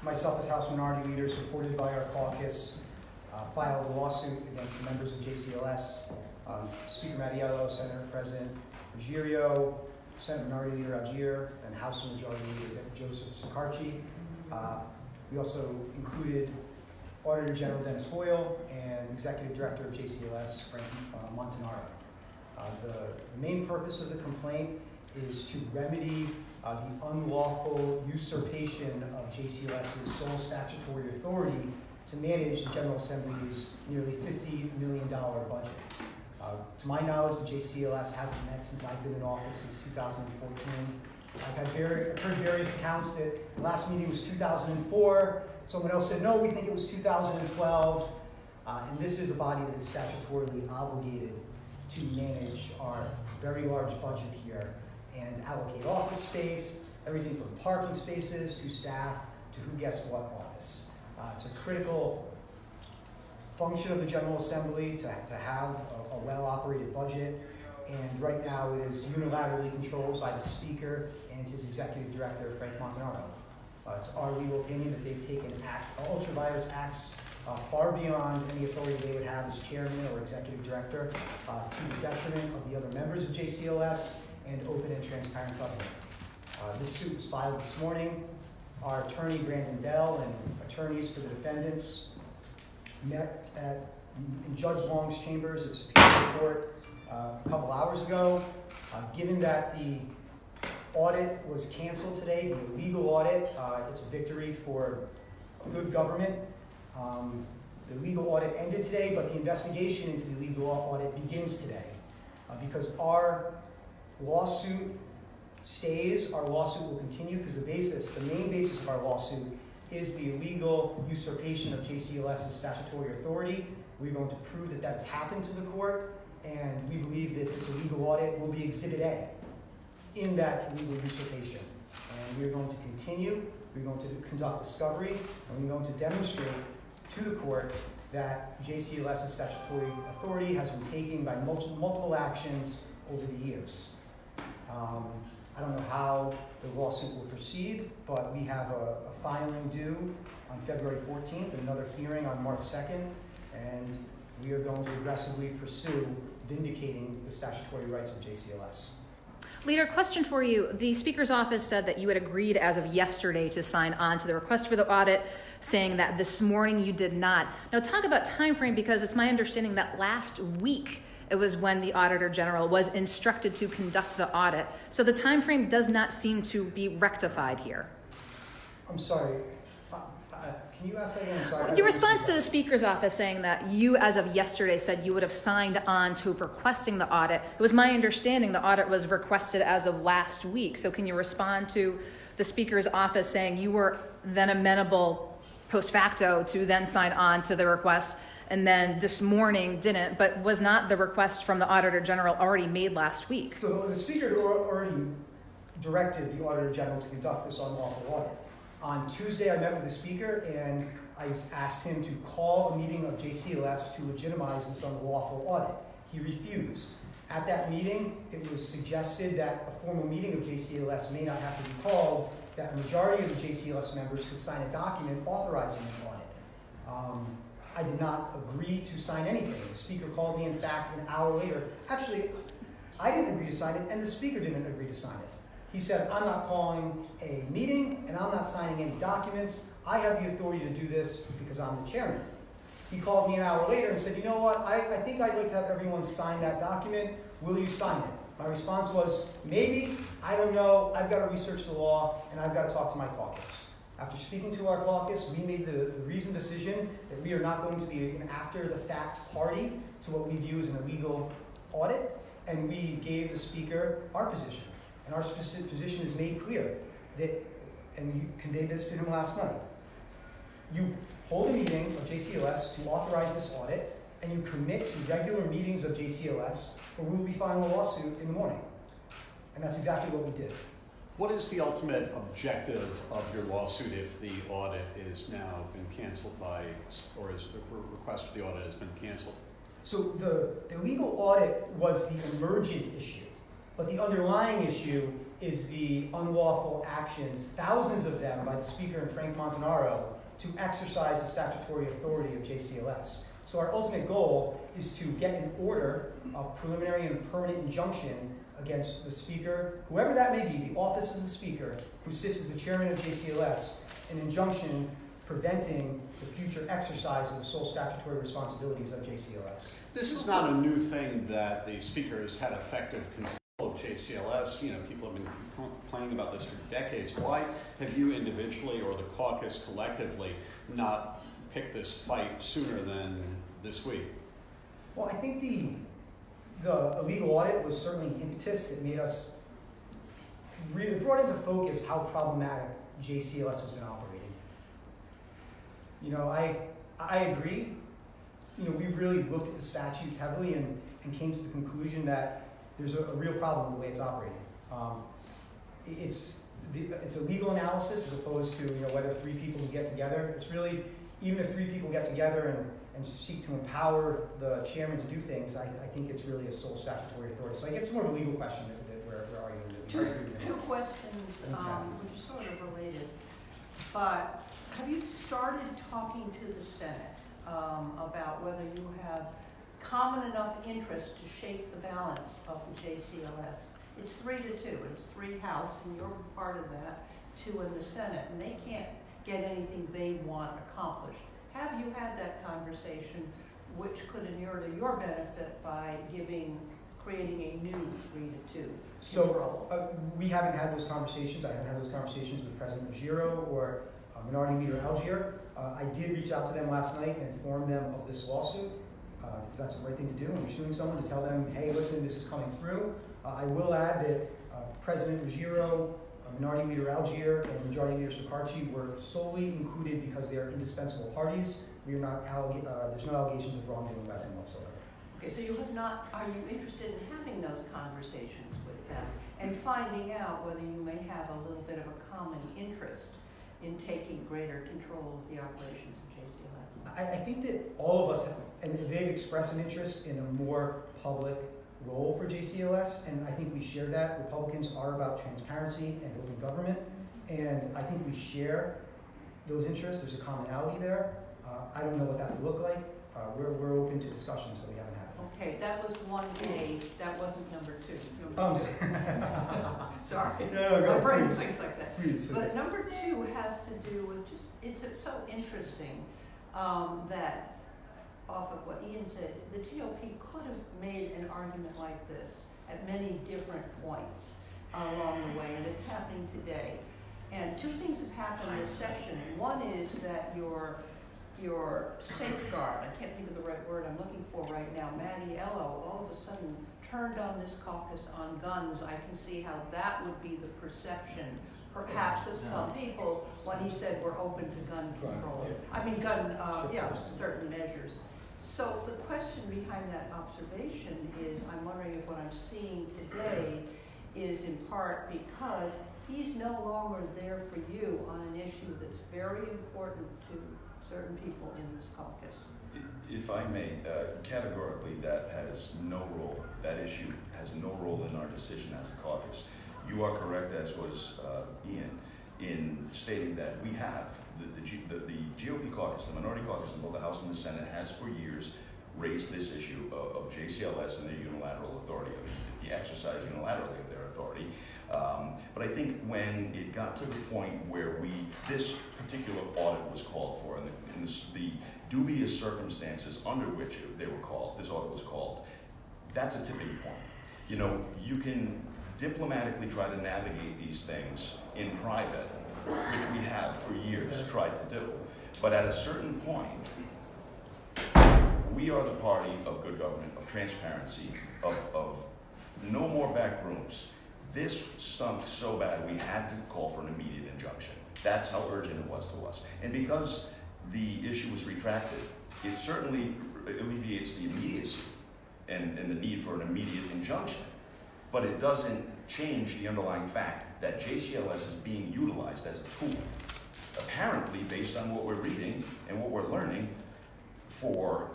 myself as House Minority Leader, supported by our caucus, filed a lawsuit against the members of JCLS, Speaker Mattiello, Senator President Ruggiero, Senate Minority Leader Algier, and House Majority Leader Joseph Sicarci. We also included Auditor General Dennis Hoyle and Executive Director of JCLS, Frank Montanaro. The main purpose of the complaint is to remedy the unlawful usurpation of JCLS's sole statutory authority to manage the General Assembly's nearly $50 million budget. To my knowledge, the JCLS hasn't met since I've been in office since 2014. I've heard various accounts that the last meeting was 2004. Someone else said, no, we think it was 2012. And this is a body that is statutorily obligated to manage our very large budget here and allocate office space, everything from parking spaces to staff to who gets what office. It's a critical function of the General Assembly to have a well-operated budget, and right now it is unilaterally controlled by the Speaker and his Executive Director, Frank Montanaro. It's our legal opinion that they've taken ultra-virus acts far beyond any authority they would have as Chairman or Executive Director to the detriment of the other members of JCLS and open and transparent government. This suit was filed this morning. Our attorney, Brandon Bell, and attorneys for the defendants met in Judge Long's chambers at Superior Court a couple hours ago. Given that the audit was canceled today, the illegal audit, it's a victory for good government. The legal audit ended today, but the investigation into the illegal audit begins today. Because our lawsuit stays, our lawsuit will continue because the main basis of our lawsuit is the illegal usurpation of JCLS's statutory authority. We're going to prove that that has happened to the court, and we believe that this illegal audit will be Exhibit A in that illegal usurpation. And we're going to continue, we're going to conduct discovery, and we're going to demonstrate to the court that JCLS's statutory authority has been taken by multiple actions over the years. I don't know how the lawsuit will proceed, but we have a filing due on February 14th and another hearing on March 2nd, and we are going to aggressively pursue vindicating the statutory rights of JCLS. Leader, question for you. The Speaker's office said that you had agreed as of yesterday to sign on to the request for the audit, saying that this morning you did not. Now talk about time frame, because it's my understanding that last week it was when the Auditor General was instructed to conduct the audit. So the time frame does not seem to be rectified here. I'm sorry. Can you ask that again? I'm sorry. Your response to the Speaker's office saying that you, as of yesterday, said you would have signed on to requesting the audit. It was my understanding the audit was requested as of last week. So can you respond to the Speaker's office saying you were then amenable post facto to then sign on to the request, and then this morning didn't, but was not the request from the Auditor General already made last week? So the Speaker already directed the Auditor General to conduct this unlawful audit. On Tuesday, I met with the Speaker and I asked him to call a meeting of JCLS to legitimize this unlawful audit. He refused. At that meeting, it was suggested that a formal meeting of JCLS may not have to be called, that a majority of the JCLS members could sign a document authorizing an audit. I did not agree to sign anything. The Speaker called me, in fact, an hour later. Actually, I didn't agree to sign it, and the Speaker didn't agree to sign it. He said, I'm not calling a meeting, and I'm not signing any documents. I have the authority to do this because I'm the chairman. He called me an hour later and said, you know what, I think I'd like to have everyone sign that document. Will you sign it? My response was, maybe, I don't know, I've got to research the law, and I've got to talk to my caucus. After speaking to our caucus, we made the reasoned decision that we are not going to be an after-the-fact party to what we view as an illegal audit, and we gave the Speaker our position. And our position is made clear that, and we conveyed this to him last night, you hold a meeting of JCLS to authorize this audit, and you commit to regular meetings of JCLS, or we will be filing a lawsuit in the morning. And that's exactly what we did. What is the ultimate objective of your lawsuit if the audit is now been canceled or is the request for the audit has been canceled? So the illegal audit was the emergent issue, but the underlying issue is the unlawful actions, thousands of them by the Speaker and Frank Montanaro, to exercise the statutory authority of JCLS. So our ultimate goal is to get an order, a preliminary and permanent injunction against the Speaker, whoever that may be, the office of the Speaker, who sits as the chairman of JCLS, an injunction preventing the future exercise of the sole statutory responsibilities of JCLS. This is not a new thing that the Speaker has had effective control of JCLS. You know, people have been complaining about this for decades. Why have you individually or the caucus collectively not picked this fight sooner than this week? Well, I think the illegal audit was certainly an impetus. It made us really brought into focus how problematic JCLS has been operating. You know, I agree. You know, we've really looked at the statutes heavily and came to the conclusion that there's a real problem with the way it's operating. It's a legal analysis as opposed to, you know, whether three people can get together. It's really, even if three people get together and seek to empower the chairman to do things, I think it's really a sole statutory authority. So I guess it's more of a legal question that we're arguing. Two questions, which are sort of related. But have you started talking to the Senate about whether you have common enough interest to shake the balance of the JCLS? It's 3-2. It's 3 House, and you're part of that, 2 in the Senate, and they can't get anything they want accomplished. Have you had that conversation, which could inure to your benefit by creating a new 3-2 control? So we haven't had those conversations. I haven't had those conversations with President Ruggiero or Minority Leader Algier. I did reach out to them last night and inform them of this lawsuit, because that's the right thing to do when you're suing someone, to tell them, hey, listen, this is coming through. I will add that President Ruggiero, Minority Leader Algier, and Majority Leader Sakarchi were solely included because they are indispensable parties. We are not there's no allegations of wrongdoing by them whatsoever. Okay, so you have not, are you interested in having those conversations with them and finding out whether you may have a little bit of a common interest in taking greater control of the operations of JCLS? I think that all of us have, and they've expressed an interest in a more public role for JCLS, and I think we share that. Republicans are about transparency and open government, and I think we share those interests. There's a commonality there. I don't know what that would look like. We're open to discussions, but we haven't had them. Okay, that was 1A. That wasn't number 2. Sorry. No, my brain thinks like that. Please. But number 2 has to do with just, it's so interesting that off of what Ian said, the GOP could have made an argument like this at many different points along the way, and it's happening today. And 2 things have happened this session. One is that your safeguard, I can't think of the right word I'm looking for right now, Matty Ello, all of a sudden turned on this caucus on guns. I can see how that would be the perception, perhaps, of some people's when he said we're open to gun control. I mean, certain measures. So the question behind that observation is, I'm wondering if what I'm seeing today is in part because he's no longer there for you on an issue that's very important to certain people in this caucus. If I may, categorically that has no role, that issue has no role in our decision as a caucus. You are correct, as was Ian, in stating that we have, the GOP caucus, the minority caucus in both the House and the Senate has for years raised this issue of JCLS and their unilateral authority, the exercise unilaterally of their authority. But I think when it got to the point where this particular audit was called for, and the dubious circumstances under which this audit was called, that's a tipping point. You know, you can diplomatically try to navigate these things in private, which we have for years tried to do. But at a certain point, we are the party of good government, of transparency, of no more back rooms. This stunk so bad we had to call for an immediate injunction. That's how urgent it was to us. And because the issue was retracted, it certainly alleviates the immediacy and the need for an immediate injunction. But it doesn't change the underlying fact that JCLS is being utilized as a tool, apparently based on what we're reading and what we're learning, for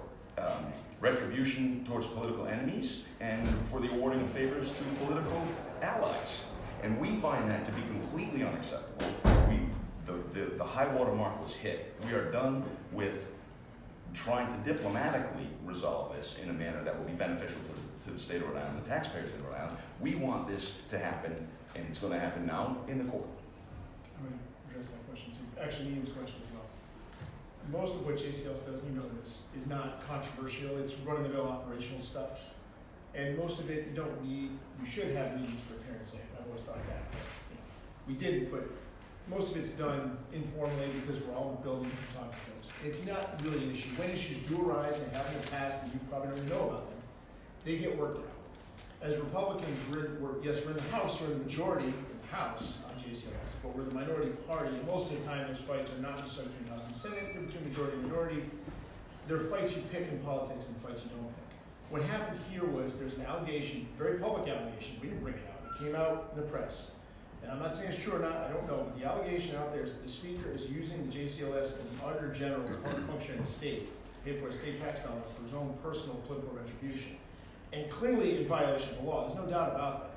retribution towards political enemies and for the awarding of favors to political allies. And we find that to be completely unacceptable. The high water mark was hit. We are done with trying to diplomatically resolve this in a manner that will be beneficial to the state of Rhode Island, the taxpayers in Rhode Island. We want this to happen, and it's going to happen now in the court. I'm going to address that question too. Actually, Ian's question as well. Most of what JCLS does, you know this, is not controversial. It's run-of-the-mill operational stuff. And most of it, you should have meetings for parents' sake. I've always thought that. But, we didn't, but most of it's done informally because we're all in the building to talk to folks. It's not really an issue. When issues do arise, and have in the past, and you probably don't even know about them, they get worked out. As Republicans, we're in the House, we're the majority in the House on JCLS, but we're the minority party, and most of the time those fights are not necessarily between House and Senate, they're between majority and minority. They're fights you pick in politics and fights you don't pick. What happened here was there's an allegation, very public allegation, we didn't bring it out, it came out in the press. And I'm not saying it's true or not, I don't know, but the allegation out there is that the speaker is using the JCLS and the Auditor General, the public function in the state, to pay for state tax dollars for his own personal political retribution. And clearly in violation of the law, there's no doubt about that.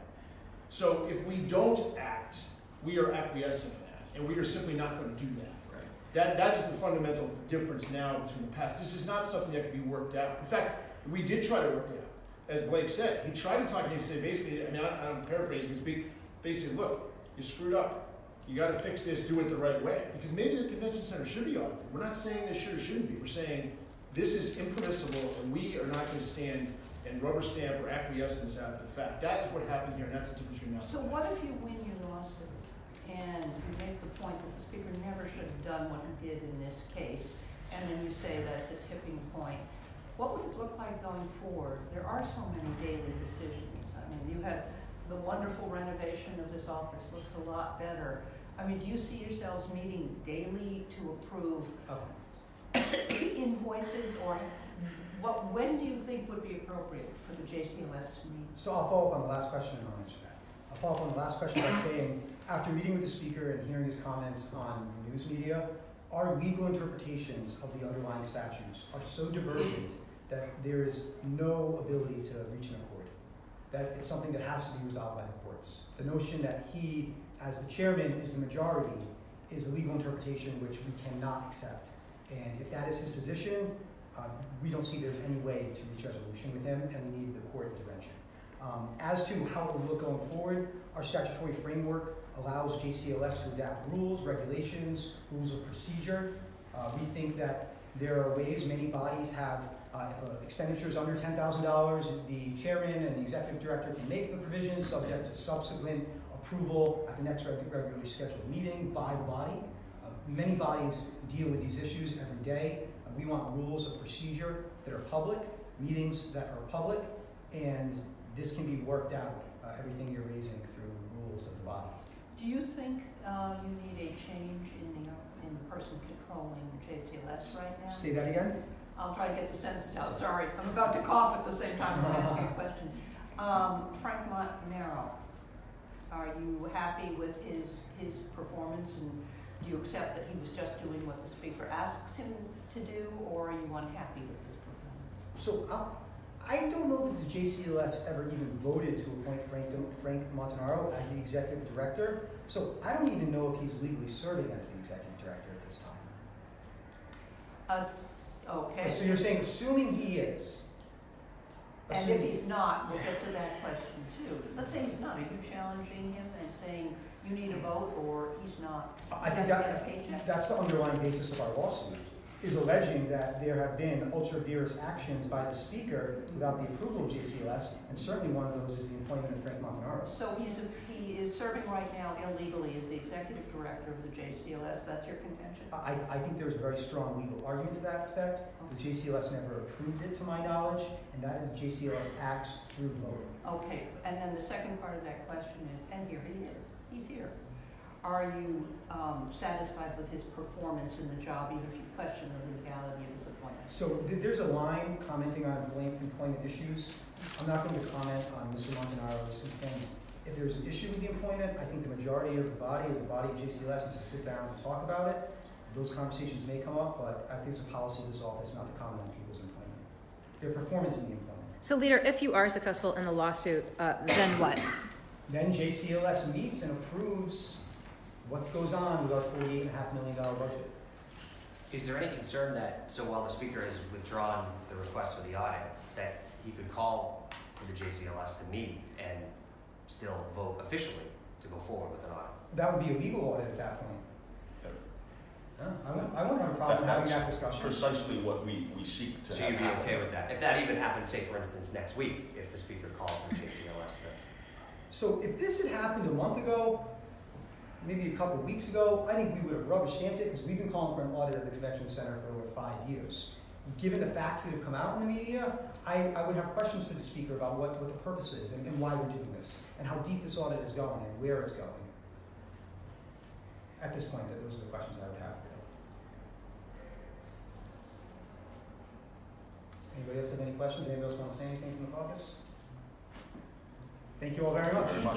So if we don't act, we are acquiescing in that, and we are simply not going to do that. Right. That is the fundamental difference now between the past. This is not something that can be worked out. In fact, we did try to work it out. As Blake said, he tried to talk to me and say basically, I'm paraphrasing, basically, look, you screwed up. You got to fix this, do it the right way. Because maybe the convention center should be audited. We're not saying they should or shouldn't be. We're saying this is impermissible, and we are not going to stand and rubber stamp or acquiescence after the fact. That is what happened here, and that's the difference between now and So what if you win your lawsuit and you make the point that the speaker never should have done what he did in this case, and then you say that's a tipping point? What would it look like going forward? There are so many daily decisions. I mean, you have the wonderful renovation of this office looks a lot better. I mean, do you see yourselves meeting daily to approve invoices, or when do you think would be appropriate for the JCLS to meet? So I'll follow up on the last question and I'll answer that. I'll follow up on the last question by saying, after meeting with the speaker and hearing his comments on the news media, our legal interpretations of the underlying statutes are so divergent that there is no ability to reach an accord. That it's something that has to be resolved by the courts. The notion that he, as the chairman, is the majority is a legal interpretation which we cannot accept. And if that is his position, we don't see there's any way to reach resolution with him, and we need the court intervention. As to how it will look going forward, our statutory framework allows JCLS to adapt rules, regulations, rules of procedure. We think that there are ways many bodies have, if an expenditure is under $10,000, the chairman and the executive director can make the provisions subject to subsequent approval at the next regularly scheduled meeting by the body. Many bodies deal with these issues every day. We want rules of procedure that are public, meetings that are public, and this can be worked out, everything you're raising through rules of the body. Do you think you need a change in the person controlling JCLS right now? Say that again? I'll try to get the sentences out. Sorry, I'm about to cough at the same time I'm asking a question. Frank Montanaro, are you happy with his performance, and do you accept that he was just doing what the speaker asks him to do, or are you unhappy with his performance? So I don't know that the JCLS ever even voted to appoint Frank Montanaro as the executive director. So I don't even know if he's legally serving as the executive director at this time. Okay. So you're saying, assuming he is. And if he's not, we'll get to that question too. Let's say he's not. Are you challenging him and saying you need a vote, or he's not? I think that's the underlying basis of our lawsuit, is alleging that there have been ultra-virus actions by the speaker without the approval of JCLS, and certainly one of those is the employment of Frank Montanaro. So he is serving right now illegally as the executive director of the JCLS. That's your contention? I think there's a very strong legal argument to that effect. The JCLS never approved it, to my knowledge, and that is JCLS acts through vote. Okay, and then the second part of that question is, and here he is, he's here. Are you satisfied with his performance in the job, even if you question the legality of his appointment? So there's a line commenting on employment issues. I'm not going to comment on Mr. Montanaro's employment. If there's an issue with the employment, I think the majority of the body or the body of JCLS is to sit down and talk about it. Those conversations may come up, but I think it's a policy of this office not to comment on people's employment, their performance in the employment. So, Leader, if you are successful in the lawsuit, then what? Then JCLS meets and approves what goes on with our $48.5 million budget. Is there any concern that, so while the speaker has withdrawn the request for the audit, that he could call for the JCLS to meet and still vote officially to go forward with an audit? That would be a legal audit at that point. Yep. I won't have a problem having that That's discussion. precisely what we seek to So have you'd be happen. okay with that? If that even happened, say for instance, next week, if the speaker called for JCLS then? So if this had happened a month ago, maybe a couple weeks ago, I think we would have rubber stamped it because we've been calling for an audit of the convention center for over 5 years. Given the facts that have come out in the media, I would have questions for the speaker about what the purpose is and why we're doing this and how deep this audit is going and where it's going. At this point, those are the questions I would have. Does anybody else have any questions? Anybody else want to say anything from the caucus? Thank you all very much. Very much.